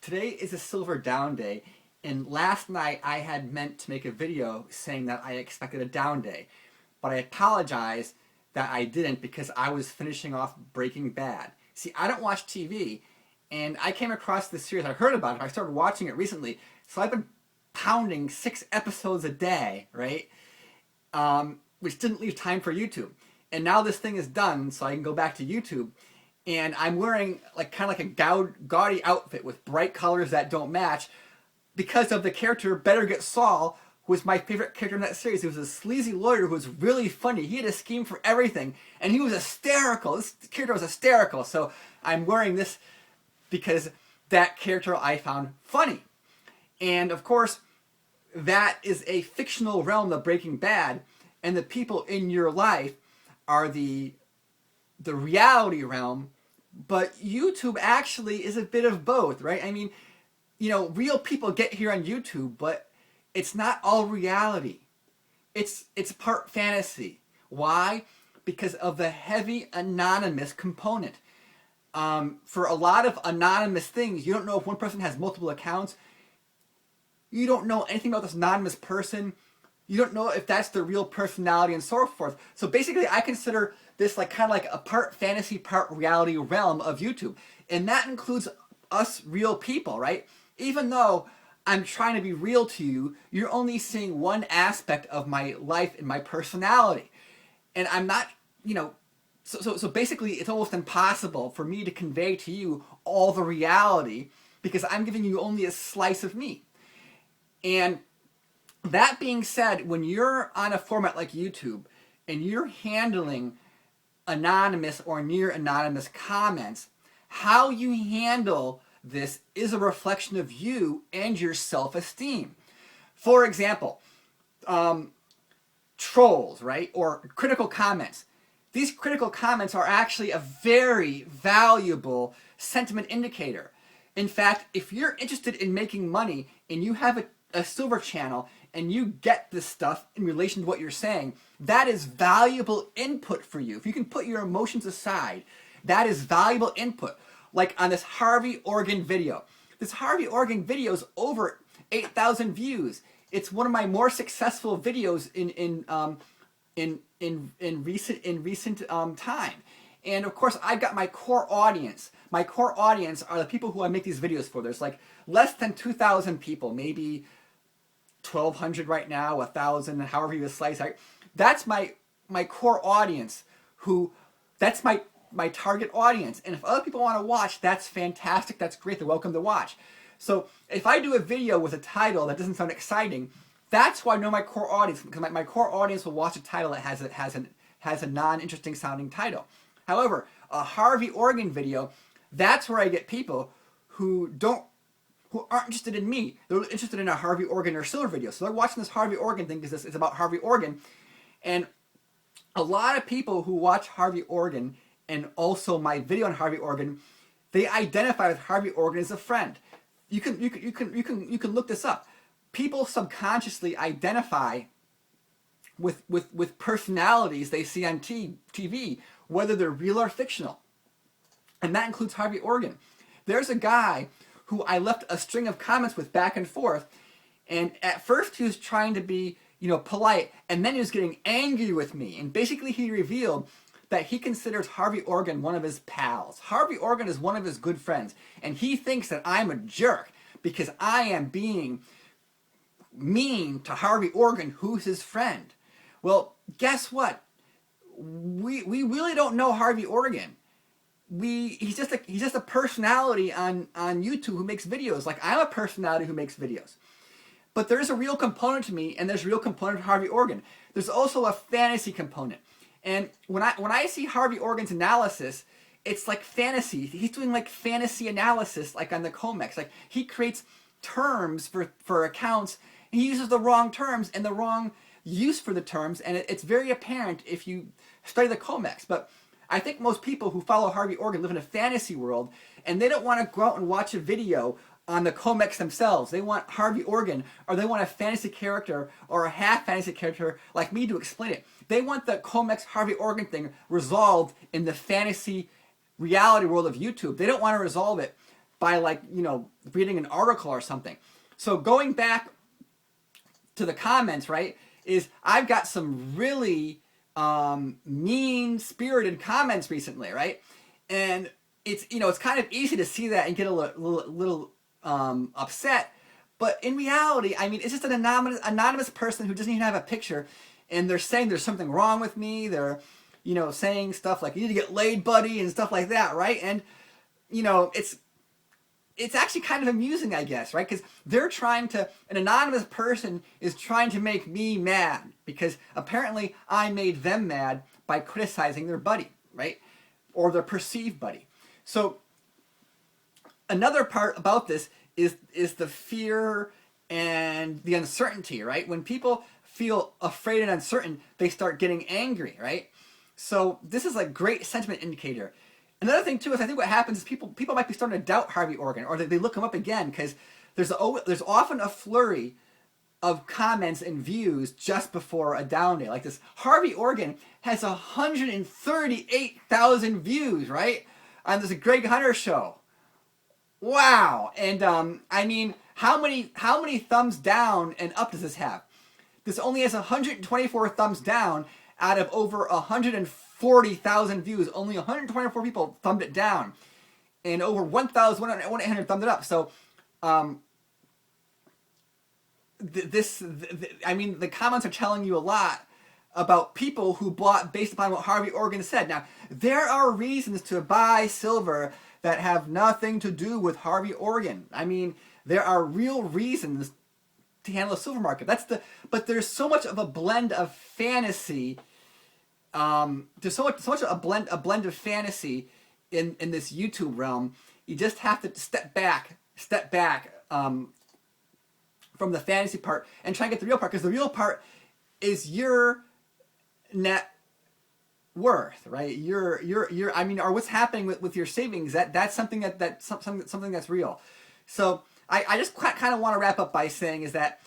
Today is a silver down day, and last night I had meant to make a video saying that I expected a down day, but I apologize that I didn't because I was finishing off Breaking Bad. See, I don't watch TV, and I came across this series, I heard about it, I started watching it recently, so I've been pounding 6 episodes a day, right? Which didn't leave time for YouTube. And now this thing is done, so I can go back to YouTube. And I'm wearing kind of like a gaudy outfit with bright colors that don't match because of the character Better Get Saul, who was my favorite character in that series. He was a sleazy lawyer who was really funny. He had a scheme for everything, and he was hysterical. This character was hysterical. So I'm wearing this because that character I found funny. And of course, that is a fictional realm of Breaking Bad, and the people in your life are the reality realm. But YouTube actually is a bit of both, right? I mean, you know, real people get here on YouTube, but it's not all reality. It's part fantasy. Why? Because of the heavy anonymous component. For a lot of anonymous things, you don't know if one person has multiple accounts. You don't know anything about this anonymous person. You don't know if that's their real personality and so forth. So basically, I consider this kind of like a part fantasy, part reality realm of YouTube. And that includes us real people, right? Even though I'm trying to be real to you, you're only seeing one aspect of my life and my personality. And I'm not, you know, so basically it's almost impossible for me to convey to you all the reality because I'm giving you only a slice of me. And that being said, when you're on a format like YouTube and you're handling anonymous or near anonymous comments, how you handle this is a reflection of you and your self-esteem. For example, trolls, right? Or critical comments. These critical comments are actually a very valuable sentiment indicator. In fact, if you're interested in making money and you have a silver channel and you get this stuff in relation to what you're saying, that is valuable input for you. If you can put your emotions aside, that is valuable input. Like on this Harvey Organ video. This Harvey Organ video is over 8,000 views. It's one of my more successful videos in recent time. And of course, I've got my core audience. My core audience are the people who I make these videos for. There's like less than 2,000 people, maybe 1,200 right now, 1,000, however you slice it. That's my core audience. That's my target audience. And if other people want to watch, that's fantastic. That's great. They're welcome to watch. So if I do a video with a title that doesn't sound exciting, that's why I know my core audience, because my core audience will watch a title that has a non-interesting sounding title. However, a Harvey Organ video, that's where I get people who aren't interested in me. They're interested in a Harvey Organ or Silver video. So they're watching this Harvey Organ thing because it's about Harvey Organ. And a lot of people who watch Harvey Organ and also my video on Harvey Organ, they identify with Harvey Organ as a friend. You can look this up. People subconsciously identify with personalities they see on TV, whether they're real or fictional. And that includes Harvey Organ. There's a guy who I left a string of comments with back and forth, and at first he was trying to be, polite, and then he was getting angry with me, and basically he revealed that he considers Harvey Organ one of his pals. Harvey Organ is one of his good friends, and he thinks that I'm a jerk because I am being mean to Harvey Organ, who's his friend. Well, guess what? We really don't know Harvey Organ. He's just a personality on YouTube who makes videos. Like I'm a personality who makes videos. But there's a real component to me, and there's a real component to Harvey Organ. There's also a fantasy component. And when I see Harvey Organ's analysis, it's like fantasy. He's doing like fantasy analysis, like on the Comex. Like he creates terms for accounts. And he uses the wrong terms and the wrong use for the terms, and it's very apparent if you study the Comex. But I think most people who follow Harvey Organ live in a fantasy world, and they don't want to go out and watch a video on the Comex themselves. They want Harvey Organ, or they want a fantasy character or a half fantasy character like me to explain it. They want the Comex Harvey Organ thing resolved in the fantasy reality world of YouTube. They don't want to resolve it by like, reading an article or something. So going back to the comments, right, is I've got some really mean-spirited comments recently, right? And it's kind of easy to see that and get a little upset. But in reality, I mean, it's just an anonymous person who doesn't even have a picture, and they're saying there's something wrong with me. They're, saying stuff like, you need to get laid, buddy, and stuff like that, right? And, it's actually kind of amusing, I guess, right? Because an anonymous person is trying to make me mad because apparently I made them mad by criticizing their buddy, right? Or their perceived buddy. So another part about this is the fear and the uncertainty, right? When people feel afraid and uncertain, they start getting angry, right? So this is a great sentiment indicator. Another thing too is I think what happens is people might be starting to doubt Harvey Organ, or they look him up again because there's often a flurry of comments and views just before a down day. Like this Harvey Organ has 138,000 views, right? On this Greg Hunter show. Wow. And I mean, how many thumbs down and up does this have? This only has 124 thumbs down out of over 140,000 views. Only 124 people thumbed it down, and over 1,100 thumbed it up. So, I mean, the comments are telling you a lot about people who bought based upon what Harvey Organ said. Now, there are reasons to buy silver that have nothing to do with Harvey Organ. I mean, there are real reasons to handle the silver market. But there's so much of a blend of fantasy. There's so much a blend of fantasy in this YouTube realm. You just have to step back from the fantasy part and try and get the real part, because the real part is your net worth, right? I mean, or what's happening with your savings. That's something something that's real. So I just kind of want to wrap up by saying is that,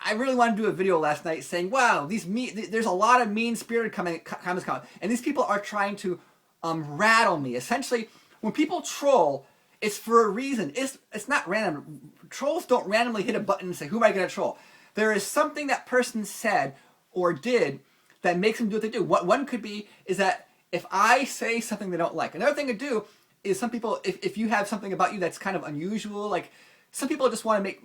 I really wanted to do a video last night saying, wow, there's a lot of mean-spirited comments coming, and these people are trying to rattle me. Essentially, when people troll, it's for a reason. It's not random. Trolls don't randomly hit a button and say, who am I going to troll? There is something that person said or did that makes them do what they do. One could be is that if I say something they don't like. Another thing to do is some people, if you have something about you that's kind of unusual, like some people just want to make,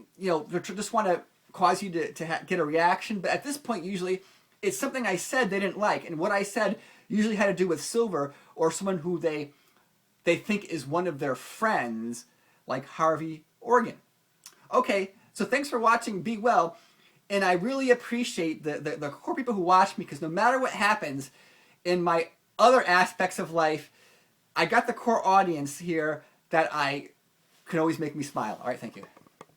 just want to cause you to get a reaction. But at this point, usually, it's something I said they didn't like. And what I said usually had to do with silver or someone who they think is one of their friends, like Harvey Organ. Okay, so thanks for watching. Be well. And I really appreciate the core people who watch me, because no matter what happens in my other aspects of life, I got the core audience here that can always make me smile. All right, thank you.